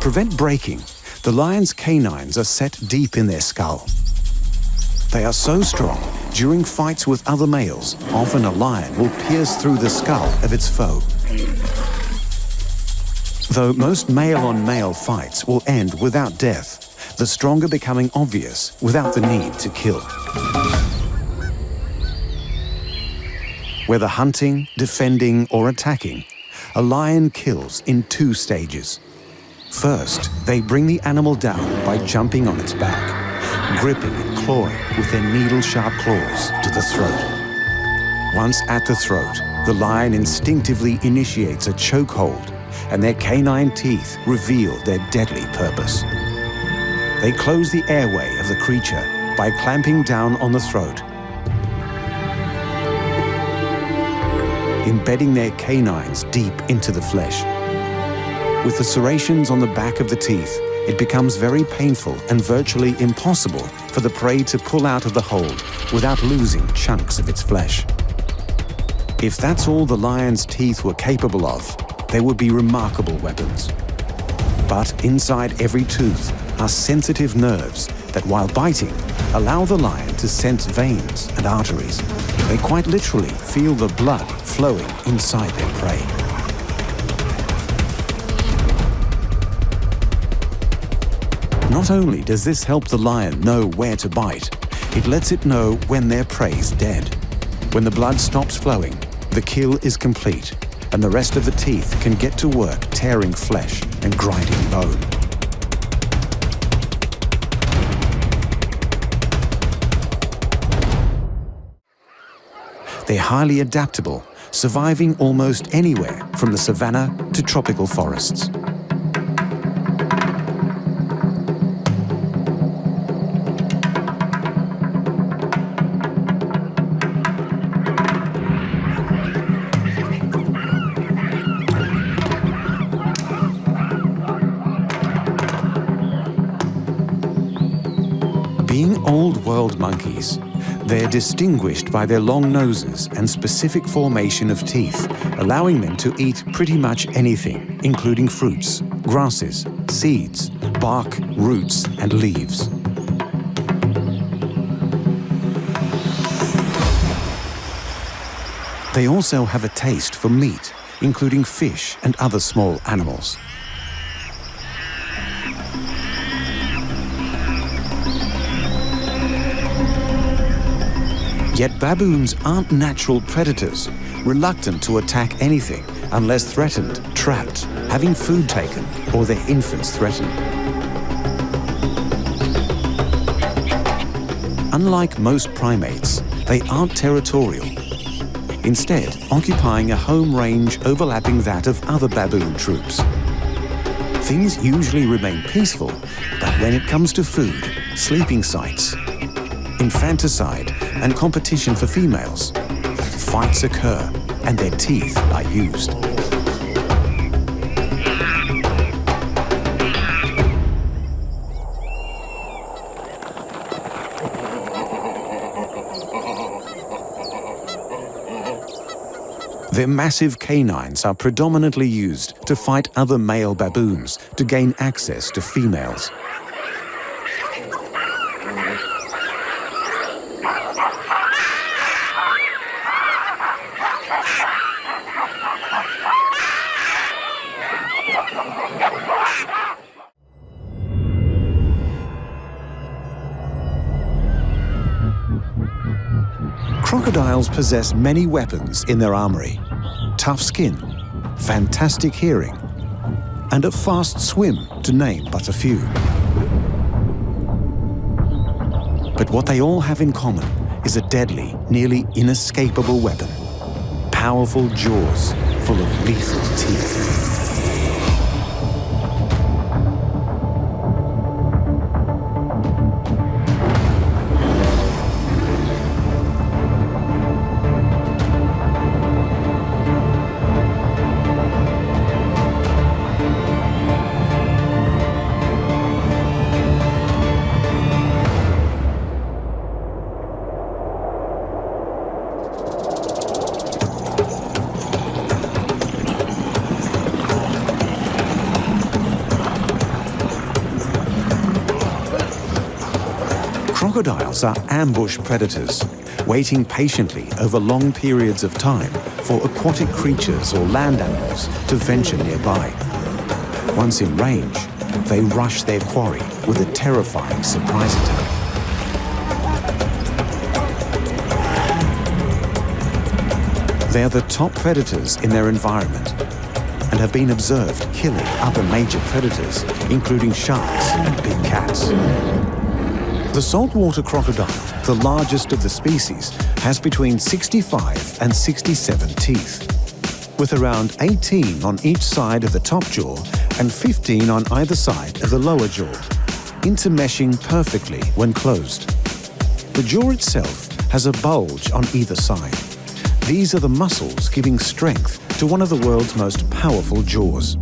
prevent breaking, the lion's canines are set deep in their skull. They are so strong, during fights with other males, often a lion will pierce through the skull of its foe. Though most male-on-male fights will end without death, the stronger becoming obvious without the need to kill. Whether hunting, defending, or attacking, a lion kills in 2 stages. First, they bring the animal down by jumping on its back, gripping and clawing with their needle-sharp claws to the throat. Once at the throat, the lion instinctively initiates a chokehold, and their canine teeth reveal their deadly purpose. They close the airway of the creature by clamping down on the throat, embedding their canines deep into the flesh. With the serrations on the back of the teeth, it becomes very painful and virtually impossible for the prey to pull out of the hold without losing chunks of its flesh. If that's all the lion's teeth were capable of, they would be remarkable weapons. But inside every tooth are sensitive nerves that, while biting, allow the lion to sense veins and arteries. They quite literally feel the blood flowing inside their prey. Not only does this help the lion know where to bite, it lets it know when their prey's dead. When the blood stops flowing, the kill is complete, and the rest of the teeth can get to work tearing flesh and grinding bone. They're highly adaptable, surviving almost anywhere from the savanna to tropical forests. Being old-world monkeys, they're distinguished by their long noses and specific formation of teeth, allowing them to eat pretty much anything, including fruits, grasses, seeds, bark, roots, and leaves. They also have a taste for meat, including fish and other small animals. Yet baboons aren't natural predators, reluctant to attack anything unless threatened, trapped, having food taken, or their infants threatened. Unlike most primates, they aren't territorial, instead occupying a home range overlapping that of other baboon troops. Things usually remain peaceful, but when it comes to food, sleeping sites, infanticide, and competition for females, fights occur and their teeth are used. Their massive canines are predominantly used to fight other male baboons to gain access to females. Crocodiles possess many weapons in their armory: tough skin, fantastic hearing, and a fast swim, to name but a few. But what they all have in common is a deadly, nearly inescapable weapon: powerful jaws full of lethal teeth. Crocodiles are ambush predators, waiting patiently over long periods of time for aquatic creatures or land animals to venture nearby. Once in range, they rush their quarry with a terrifying surprise attack. They are the top predators in their environment and have been observed killing other major predators, including sharks and big cats. The saltwater crocodile, the largest of the species, has between 65 and 67 teeth, with around 18 on each side of the top jaw and 15 on either side of the lower jaw, intermeshing perfectly when closed. The jaw itself has a bulge on either side. These are the muscles giving strength to one of the world's most powerful jaws.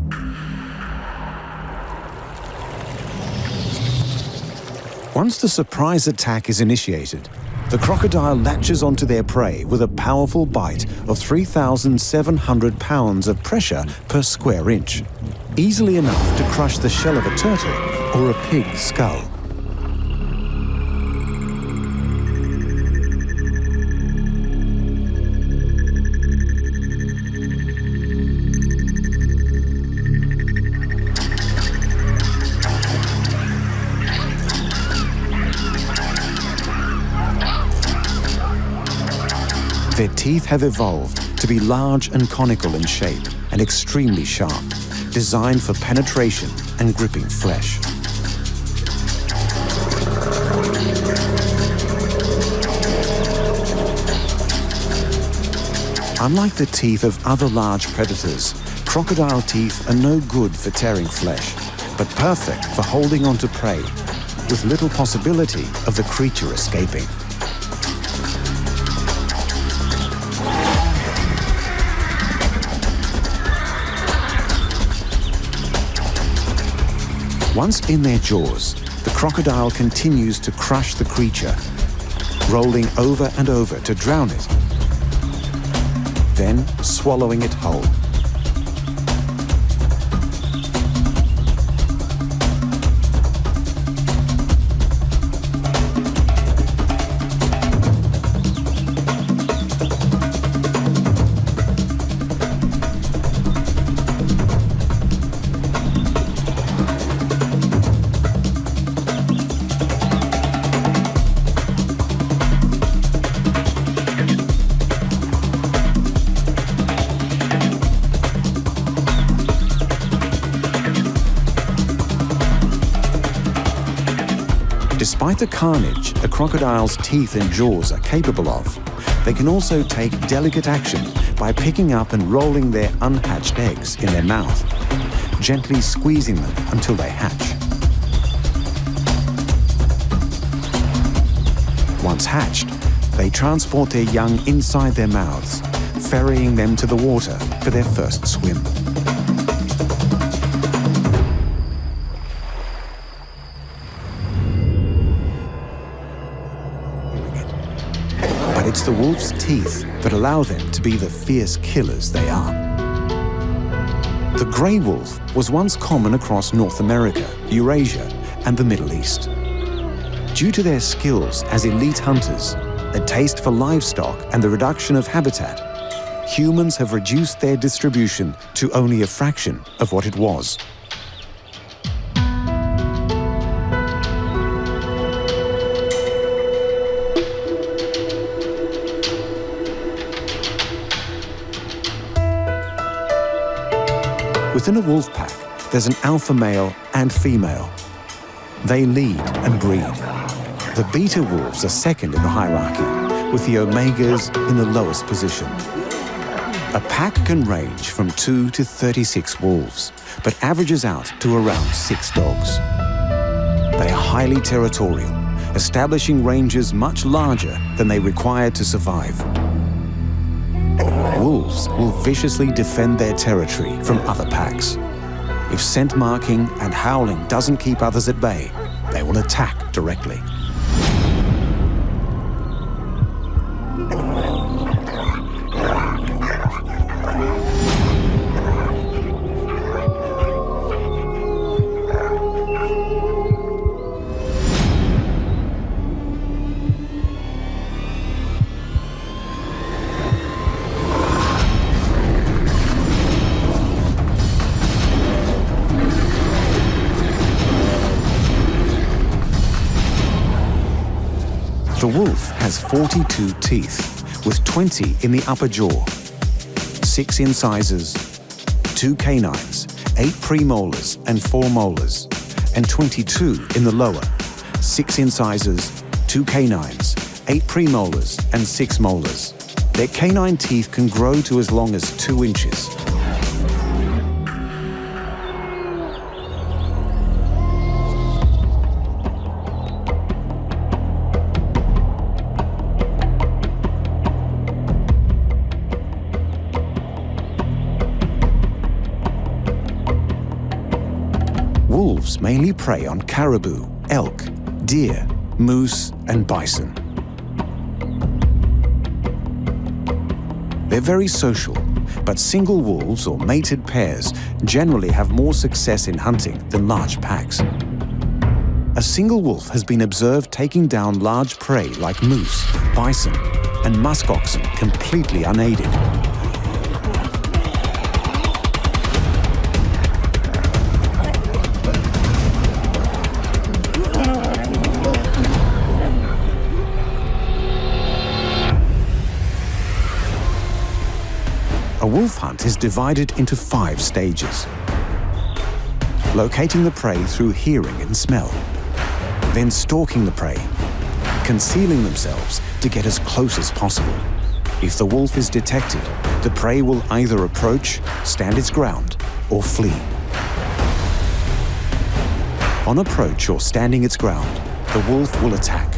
Once the surprise attack is initiated, the crocodile latches onto their prey with a powerful bite of 3,700 pounds of pressure per square inch, easily enough to crush the shell of a turtle or a pig's skull. Their teeth have evolved to be large and conical in shape and extremely sharp, designed for penetration and gripping flesh. Unlike the teeth of other large predators, crocodile teeth are no good for tearing flesh, but perfect for holding onto prey, with little possibility of the creature escaping. Once in their jaws, the crocodile continues to crush the creature, rolling over and over to drown it, then swallowing it whole. Despite the carnage a crocodile's teeth and jaws are capable of, they can also take delicate action by picking up and rolling their unhatched eggs in their mouth, gently squeezing them until they hatch. Once hatched, they transport their young inside their mouths, ferrying them to the water for their first swim. It's the wolf's teeth that allow them to be the fierce killers they are. The grey wolf was once common across North America, Eurasia, and the Middle East. Due to their skills as elite hunters, a taste for livestock, and the reduction of habitat, humans have reduced their distribution to only a fraction of what it was. Within a wolf pack, there's an alpha male and female. They lead and breed. The beta wolves are second in the hierarchy, with the omegas in the lowest position. A pack can range from 2 to 36 wolves, but averages out to around 6 dogs. They are highly territorial, establishing ranges much larger than they require to survive. Wolves will viciously defend their territory from other packs. If scent marking and howling doesn't keep others at bay, they will attack directly. wolf has 42 teeth, with 20 in the upper jaw, 6 incisors, 2 canines, 8 premolars and 4 molars, and 22 in the lower, 6 incisors, 2 canines, 8 premolars and 6 molars. Their canine teeth can grow to as long as 2 inches. Wolves mainly prey on caribou, elk, deer, moose, and bison. They're very social, but single wolves or mated pairs generally have more success in hunting than large packs. A single wolf has been observed taking down large prey like moose, bison, and musk oxen completely unaided. A wolf hunt is divided into 5 stages. Locating the prey through hearing and smell, then stalking the prey, concealing themselves to get as close as possible. If the wolf is detected, the prey will either approach, stand its ground, or flee. On approach or standing its ground, the wolf will attack.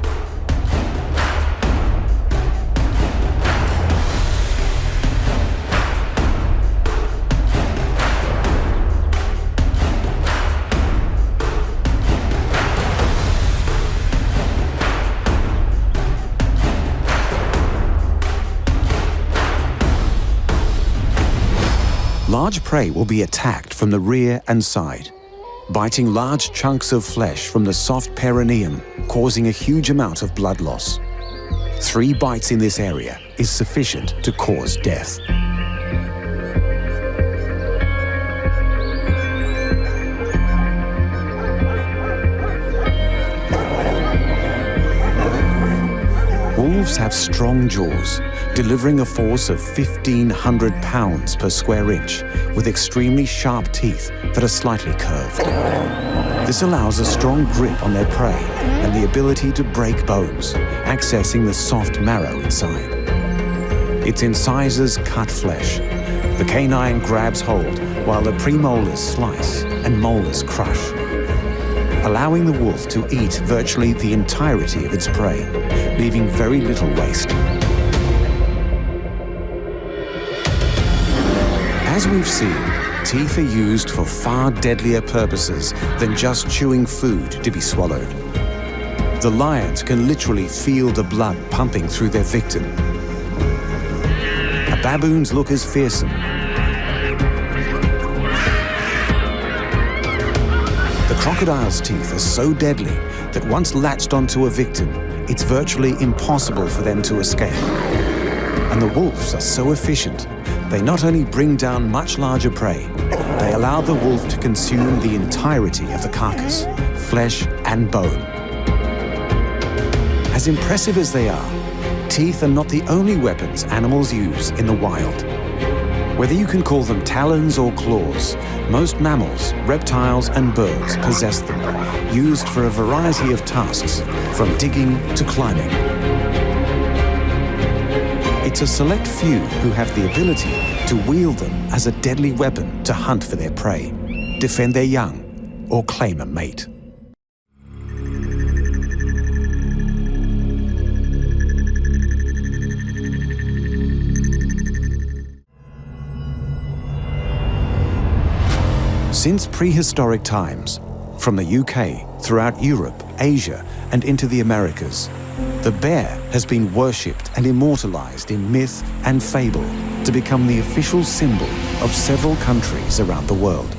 Large prey will be attacked from the rear and side, biting large chunks of flesh from the soft perineum, causing a huge amount of blood loss. 3 bites in this area is sufficient to cause death. Wolves have strong jaws, delivering a force of 1,500 pounds per square inch, with extremely sharp teeth that are slightly curved. This allows a strong grip on their prey and the ability to break bones, accessing the soft marrow inside. Its incisors cut flesh. The canine grabs hold while the premolars slice and molars crush, allowing the wolf to eat virtually the entirety of its prey, leaving very little waste. As we've seen, teeth are used for far deadlier purposes than just chewing food to be swallowed. The lions can literally feel the blood pumping through their victim. A baboon's look is fearsome. The crocodile's teeth are so deadly that once latched onto a victim, it's virtually impossible for them to escape. And the wolves are so efficient, they not only bring down much larger prey, they allow the wolf to consume the entirety of the carcass, flesh and bone. As impressive as they are, teeth are not the only weapons animals use in the wild. Whether you can call them talons or claws, most mammals, reptiles and birds possess them, used for a variety of tasks, from digging to climbing. It's a select few who have the ability to wield them as a deadly weapon to hunt for their prey, defend their young, or claim a mate. Since prehistoric times, from the UK, throughout Europe, Asia, and into the Americas, the bear has been worshipped and immortalized in myth and fable to become the official symbol of several countries around the world.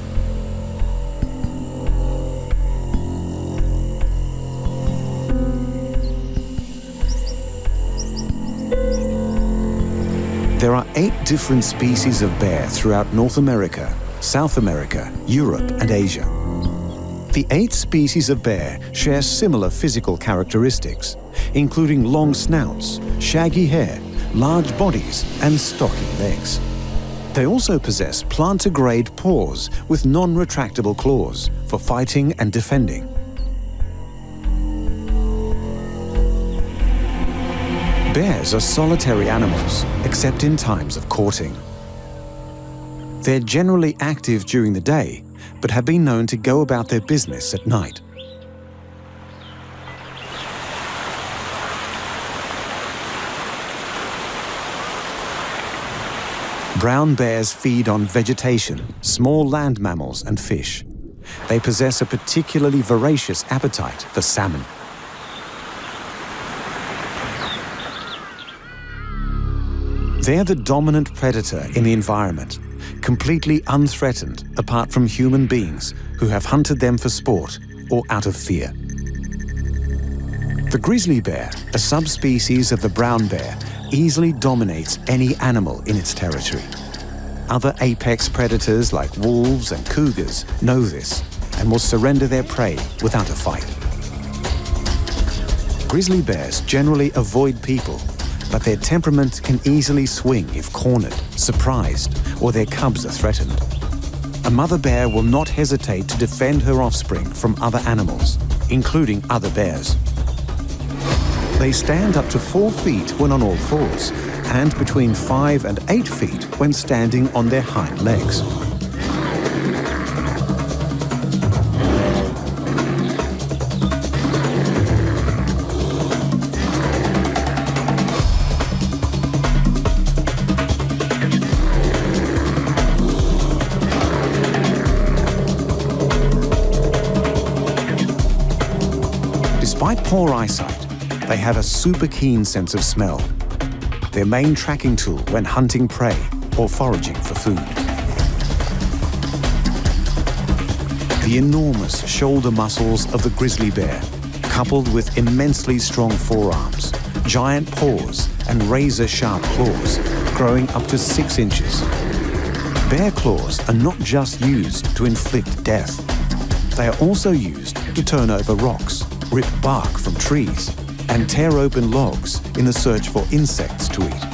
There are 8 different species of bear throughout North America, South America, Europe, and Asia. The 8 species of bear share similar physical characteristics, including long snouts, shaggy hair, large bodies, and stocky legs. They also possess plantar-grade paws with non-retractable claws for fighting and defending. Bears are solitary animals, except in times of courting. They're generally active during the day, but have been known to go about their business at night. Brown bears feed on vegetation, small land mammals, and fish. They possess a particularly voracious appetite for salmon. They're the dominant predator in the environment, completely unthreatened apart from human beings who have hunted them for sport or out of fear. The grizzly bear, a subspecies of the brown bear, easily dominates any animal in its territory. Other apex predators like wolves and cougars know this and will surrender their prey without a fight. Grizzly bears generally avoid people, but their temperament can easily swing if cornered, surprised, or their cubs are threatened. A mother bear will not hesitate to defend her offspring from other animals, including other bears. They stand up to 4 feet when on all fours, and between 5 and 8 feet when standing on their hind legs. Despite poor eyesight, they have a super keen sense of smell, their main tracking tool when hunting prey or foraging for food. The enormous shoulder muscles of the grizzly bear, coupled with immensely strong forearms, giant paws, and razor-sharp claws, growing up to 6 inches. Bear claws are not just used to inflict death. They are also used to turn over rocks, rip bark from trees, and tear open logs in the search for insects to eat.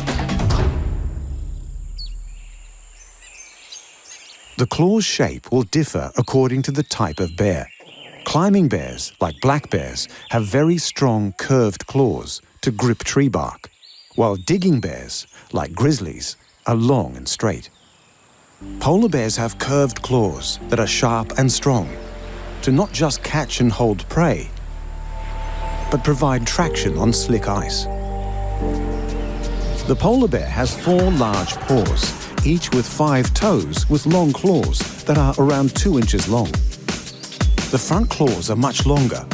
The claw's shape will differ according to the type of bear. Climbing bears, like black bears, have very strong curved claws to grip tree bark, while digging bears, like grizzlies, are long and straight. Polar bears have curved claws that are sharp and strong to not just catch and hold prey, but provide traction on slick ice. The polar bear has 4 large paws, each with 5 toes with long claws that are around 2 inches long. The front claws are much longer.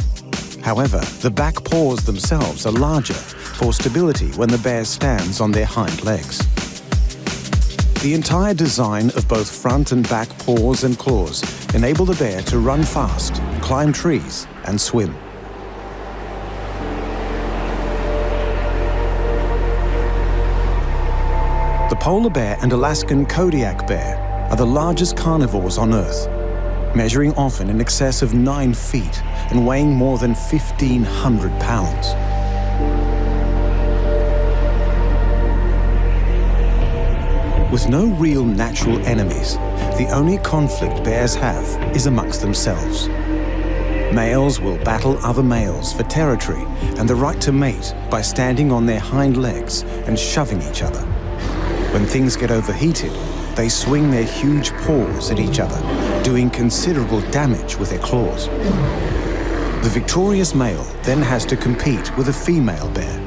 However, the back paws themselves are larger for stability when the bear stands on their hind legs. The entire design of both front and back paws and claws enable the bear to run fast, climb trees, and swim. The polar bear and Alaskan Kodiak bear are the largest carnivores on Earth, measuring often in excess of 9 feet and weighing more than 1,500 pounds. With no real natural enemies, the only conflict bears have is amongst themselves. Males will battle other males for territory and the right to mate by standing on their hind legs and shoving each other. When things get overheated, they swing their huge paws at each other, doing considerable damage with their claws. The victorious male then has to compete with a female bear.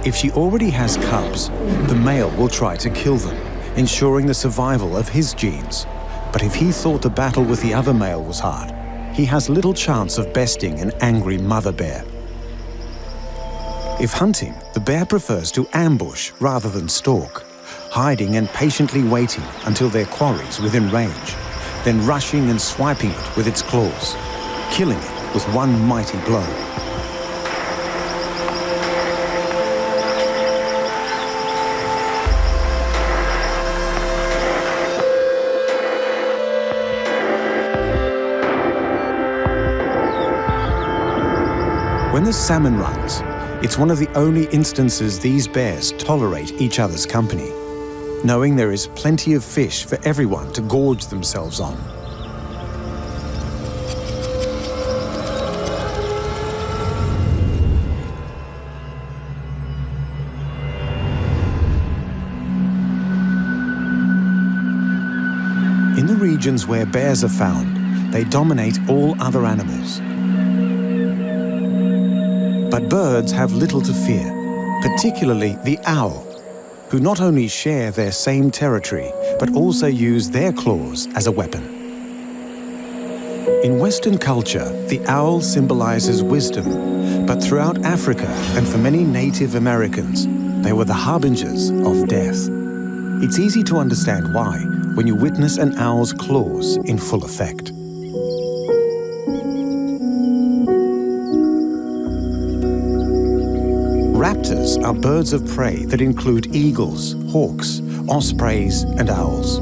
If she already has cubs, the male will try to kill them, ensuring the survival of his genes. But if he thought the battle with the other male was hard, he has little chance of besting an angry mother bear. If hunting, the bear prefers to ambush rather than stalk, hiding and patiently waiting until their quarry's within range, then rushing and swiping it with its claws, killing it with one mighty blow. When the salmon runs, It's one of the only instances these bears tolerate each other's company, knowing there is plenty of fish for everyone to gorge themselves on. In the regions where bears are found, they dominate all other animals. But birds have little to fear, particularly the owl, who not only share their same territory, but also use their claws as a weapon. In Western culture, the owl symbolizes wisdom, but throughout Africa and for many Native Americans, they were the harbingers of death. It's easy to understand why when you witness an owl's claws in full effect. Raptors are birds of prey that include eagles, hawks, ospreys, and owls.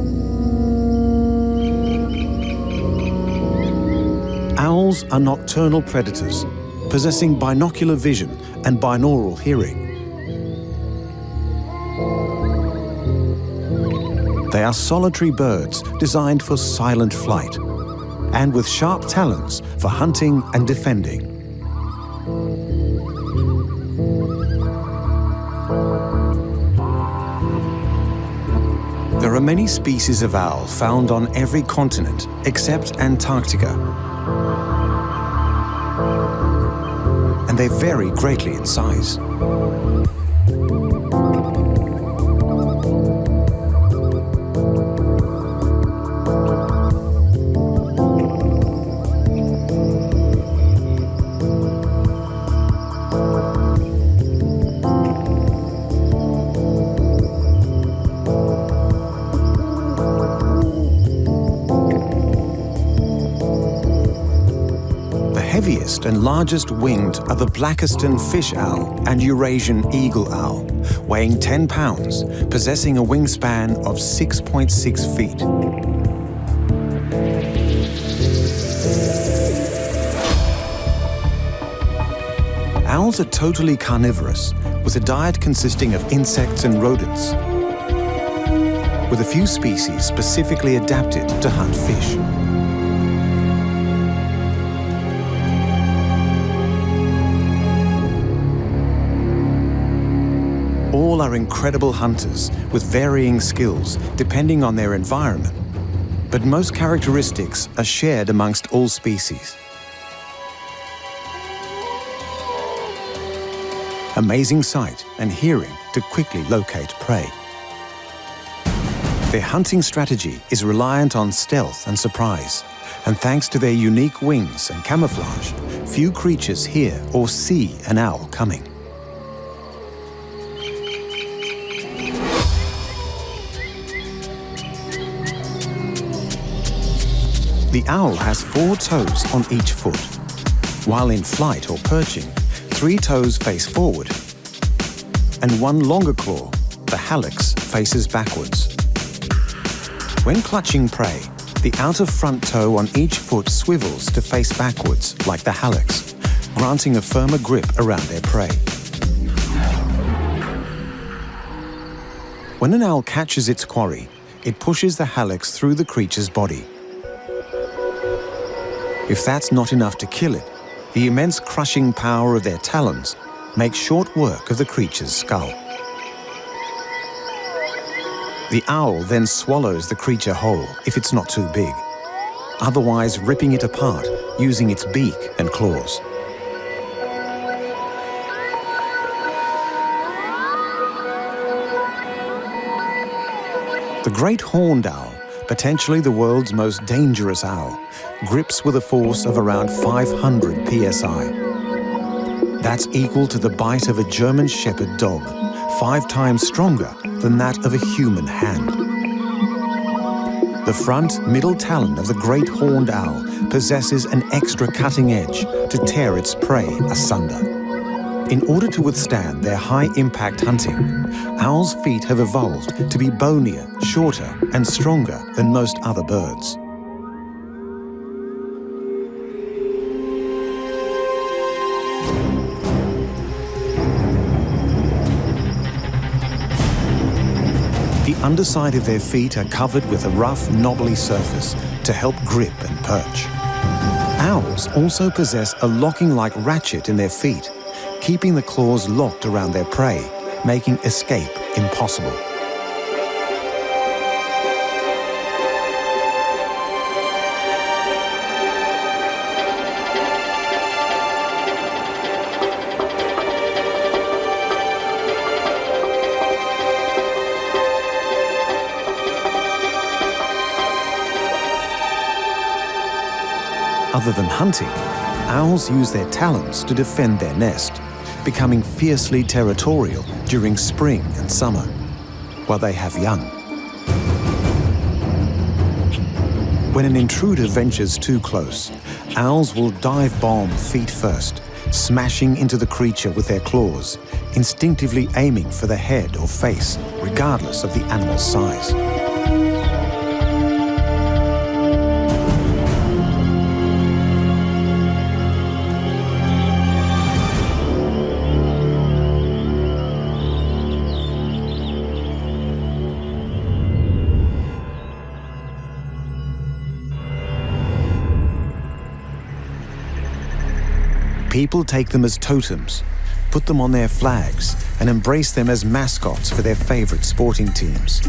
Owls are nocturnal predators, possessing binocular vision and binaural hearing. They are solitary birds designed for silent flight, and with sharp talons for hunting and defending. There are many species of owl found on every continent except Antarctica, and they vary greatly in size. The heaviest and largest winged are the Blackiston fish owl and Eurasian eagle owl, weighing 10 pounds, possessing a wingspan of 6.6 feet. Owls are totally carnivorous, with a diet consisting of insects and rodents, with a few species specifically adapted to hunt fish. All are incredible hunters with varying skills depending on their environment, but most characteristics are shared amongst all species. Amazing sight and hearing to quickly locate prey. Their hunting strategy is reliant on stealth and surprise, and thanks to their unique wings and camouflage, few creatures hear or see an owl coming. The owl has 4 toes on each foot. While in flight or perching, 3 toes face forward, and 1 longer claw, the hallux, faces backwards. When clutching prey, the outer front toe on each foot swivels to face backwards like the hallux, granting a firmer grip around their prey. When an owl catches its quarry, it pushes the hallux through the creature's body. If that's not enough to kill it, the immense crushing power of their talons makes short work of the creature's skull. The owl then swallows the creature whole if it's not too big, otherwise ripping it apart using its beak and claws. The great horned owl, potentially the world's most dangerous owl, grips with a force of around 500 psi. That's equal to the bite of a German Shepherd dog, 5 times stronger than that of a human hand. The front middle talon of the great horned owl possesses an extra cutting edge to tear its prey asunder. In order to withstand their high-impact hunting, owls' feet have evolved to be bonier, shorter, and stronger than most other birds. The underside of their feet are covered with a rough, knobbly surface to help grip and perch. Owls also possess a locking-like ratchet in their feet, keeping the claws locked around their prey, making escape impossible. Other than hunting, owls use their talons to defend their nest, becoming fiercely territorial during spring and summer, while they have young. When an intruder ventures too close, owls will dive bomb feet first, smashing into the creature with their claws, instinctively aiming for the head or face, regardless of the animal's size. People take them as totems, put them on their flags, and embrace them as mascots for their favorite sporting teams.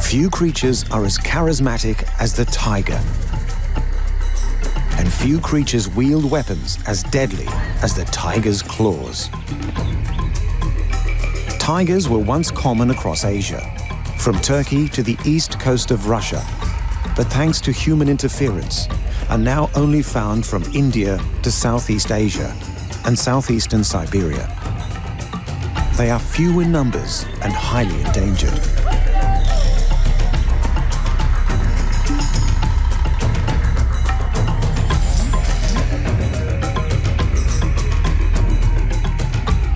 Few creatures are as charismatic as the tiger, and few creatures wield weapons as deadly as the tiger's claws. Tigers were once common across Asia, from Turkey to the east coast of Russia, but thanks to human interference, are now only found from India to Southeast Asia and southeastern Siberia. They are few in numbers and highly endangered.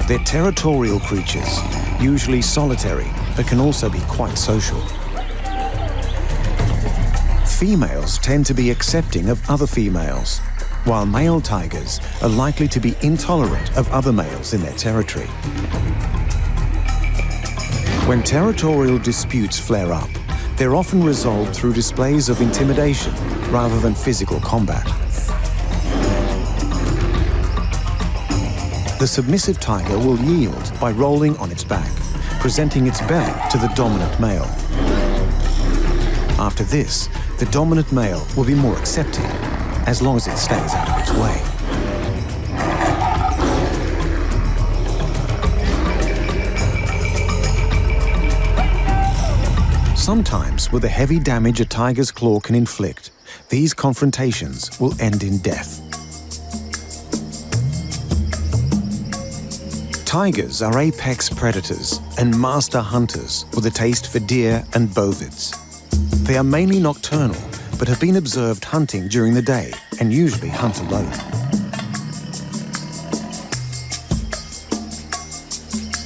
They're territorial creatures, usually solitary, but can also be quite social. Females tend to be accepting of other females, while male tigers are likely to be intolerant of other males in their territory. When territorial disputes flare up, they're often resolved through displays of intimidation rather than physical combat. The submissive tiger will yield by rolling on its back, presenting its belly to the dominant male. After this, the dominant male will be more accepting, as long as it stays out of its way. Sometimes, with the heavy damage a tiger's claw can inflict, these confrontations will end in death. Tigers are apex predators and master hunters with a taste for deer and bovids. They are mainly nocturnal, but have been observed hunting during the day and usually hunt alone.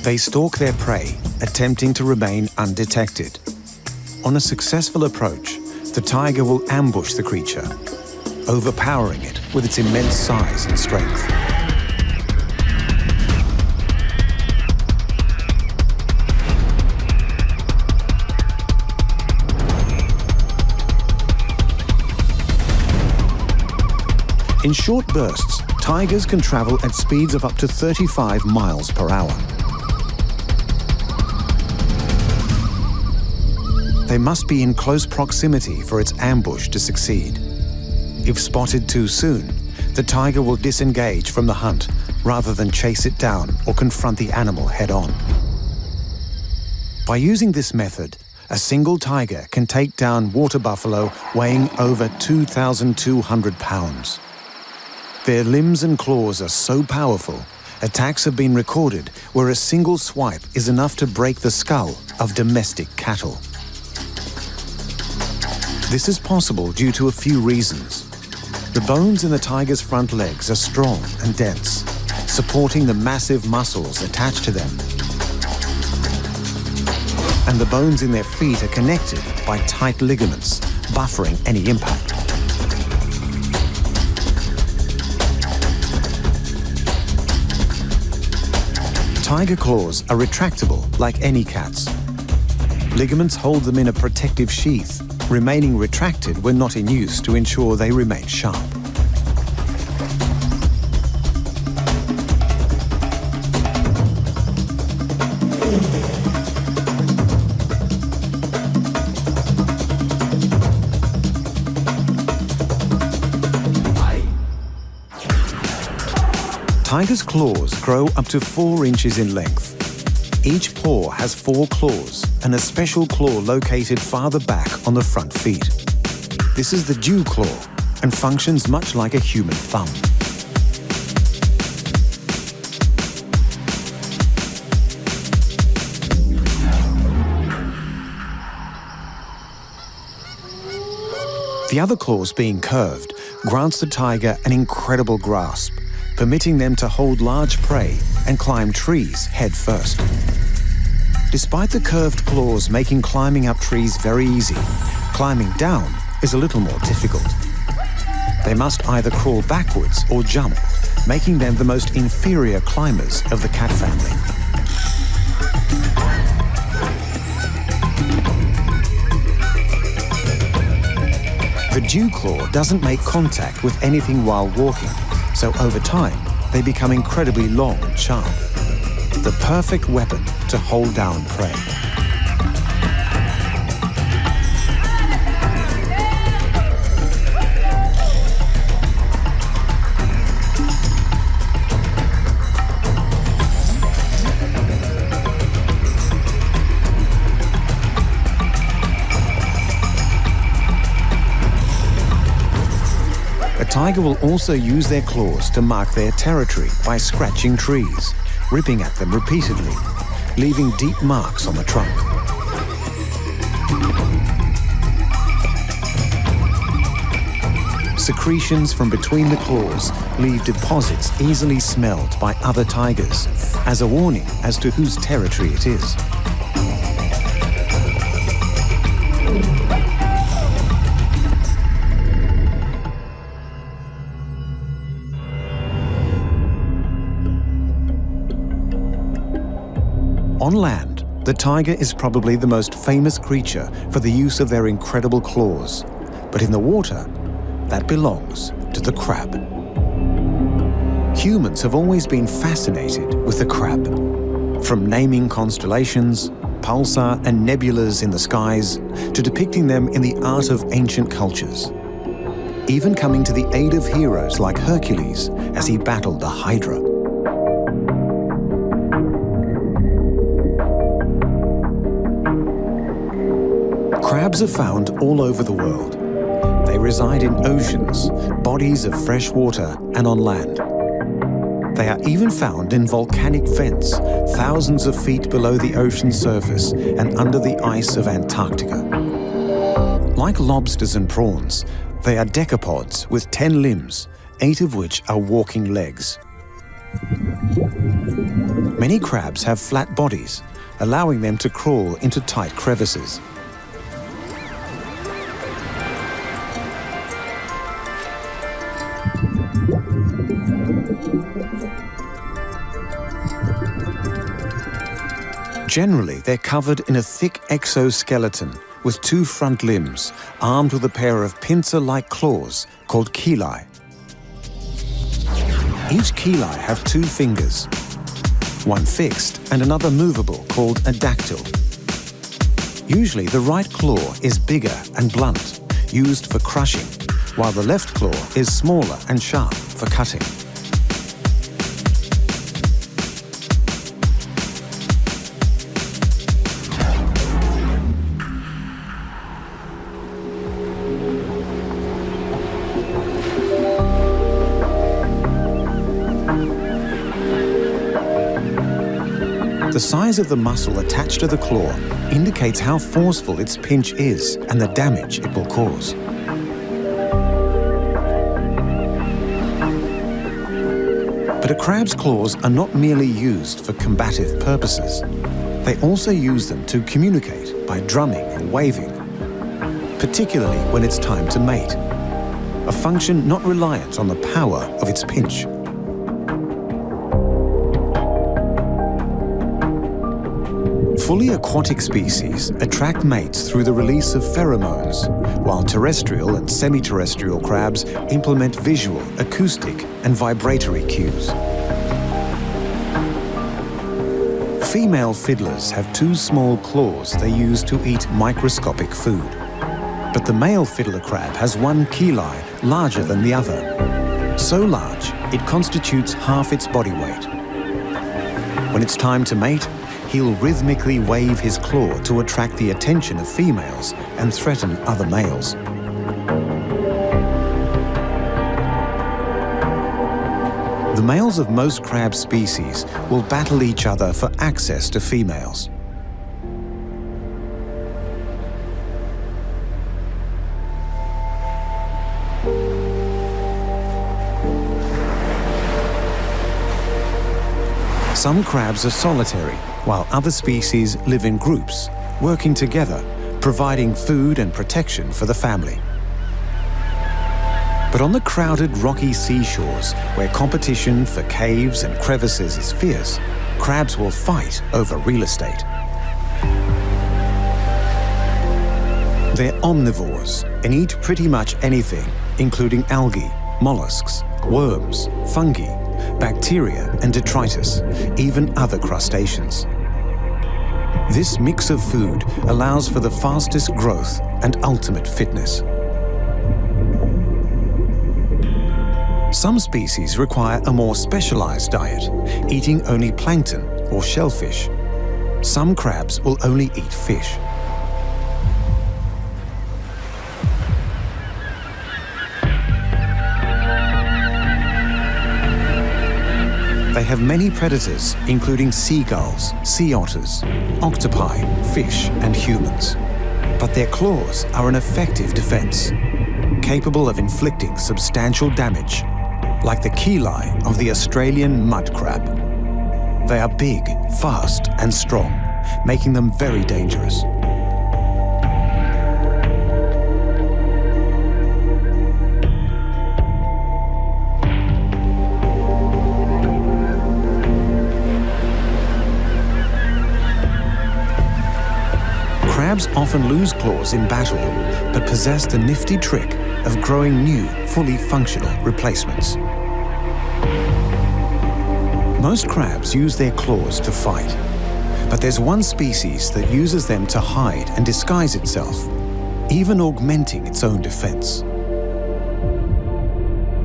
They stalk their prey, attempting to remain undetected. On a successful approach, the tiger will ambush the creature, overpowering it with its immense size and strength. In short bursts, tigers can travel at speeds of up to 35 miles per hour. They must be in close proximity for its ambush to succeed. If spotted too soon, the tiger will disengage from the hunt rather than chase it down or confront the animal head-on. By using this method, a single tiger can take down water buffalo weighing over 2,200 pounds. Their limbs and claws are so powerful, attacks have been recorded where a single swipe is enough to break the skull of domestic cattle. This is possible due to a few reasons. The bones in the tiger's front legs are strong and dense, supporting the massive muscles attached to them. And the bones in their feet are connected by tight ligaments, buffering any impact. Tiger claws are retractable like any cat's. Ligaments hold them in a protective sheath, remaining retracted when not in use to ensure they remain sharp. Tiger's claws grow up to 4 inches in length. Each paw has 4 claws and a special claw located farther back on the front feet. This is the dew claw and functions much like a human thumb. The other claws being curved grants the tiger an incredible grasp, permitting them to hold large prey and climb trees head first. Despite the curved claws making climbing up trees very easy, climbing down is a little more difficult. They must either crawl backwards or jump, making them the most inferior climbers of the cat family. The dew claw doesn't make contact with anything while walking, so over time, they become incredibly long and sharp. The perfect weapon to hold down prey. A tiger will also use their claws to mark their territory by scratching trees, ripping at them repeatedly, leaving deep marks on the trunk. Secretions from between the claws leave deposits easily smelled by other tigers, as a warning as to whose territory it is. On land, the tiger is probably the most famous creature for the use of their incredible claws. But in the water, that belongs to the crab. Humans have always been fascinated with the crab. From naming constellations, pulsar and nebulas in the skies, to depicting them in the art of ancient cultures. Even coming to the aid of heroes like Hercules as he battled the Hydra. Crabs are found all over the world. They reside in oceans, bodies of fresh water, and on land. They are even found in volcanic vents, thousands of feet below the ocean surface and under the ice of Antarctica. Like lobsters and prawns, they are decapods with 10 limbs, 8 of which are walking legs. Many crabs have flat bodies, allowing them to crawl into tight crevices. Generally, they're covered in a thick exoskeleton with 2 front limbs, armed with a pair of pincer-like claws called chelae. Each chelae have 2 fingers, one fixed and another movable called a dactyl. Usually the right claw is bigger and blunt, used for crushing, while the left claw is smaller and sharp for cutting. The size of the muscle attached to the claw indicates how forceful its pinch is and the damage it will cause. But a crab's claws are not merely used for combative purposes. They also use them to communicate by drumming and waving, particularly when it's time to mate, a function not reliant on the power of its pinch. Fully aquatic species attract mates through the release of pheromones, while terrestrial and semi-terrestrial crabs implement visual, acoustic, and vibratory cues. Female fiddlers have two small claws they use to eat microscopic food. But the male fiddler crab has one chelae larger than the other. So large, it constitutes half its body weight. When it's time to mate, he'll rhythmically wave his claw to attract the attention of females and threaten other males. The males of most crab species will battle each other for access to females. Some crabs are solitary, while other species live in groups, working together, providing food and protection for the family. But on the crowded rocky seashores, where competition for caves and crevices is fierce, crabs will fight over real estate. They're omnivores and eat pretty much anything, including algae, mollusks, worms, fungi, bacteria and detritus, even other crustaceans. This mix of food allows for the fastest growth and ultimate fitness. Some species require a more specialized diet, eating only plankton or shellfish. Some crabs will only eat fish. They have many predators, including seagulls, sea otters, octopi, fish, and humans. But their claws are an effective defense, capable of inflicting substantial damage, like the chelae of the Australian mud crab. They are big, fast, and strong, making them very dangerous. Crabs often lose claws in battle, but possess the nifty trick of growing new, fully functional replacements. Most crabs use their claws to fight, but there's one species that uses them to hide and disguise itself, even augmenting its own defense.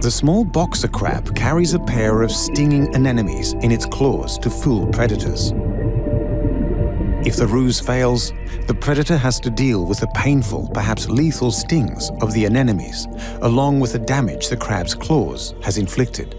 The small boxer crab carries a pair of stinging anemones in its claws to fool predators. If the ruse fails, the predator has to deal with the painful, perhaps lethal stings of the anemones, along with the damage the crab's claws has inflicted.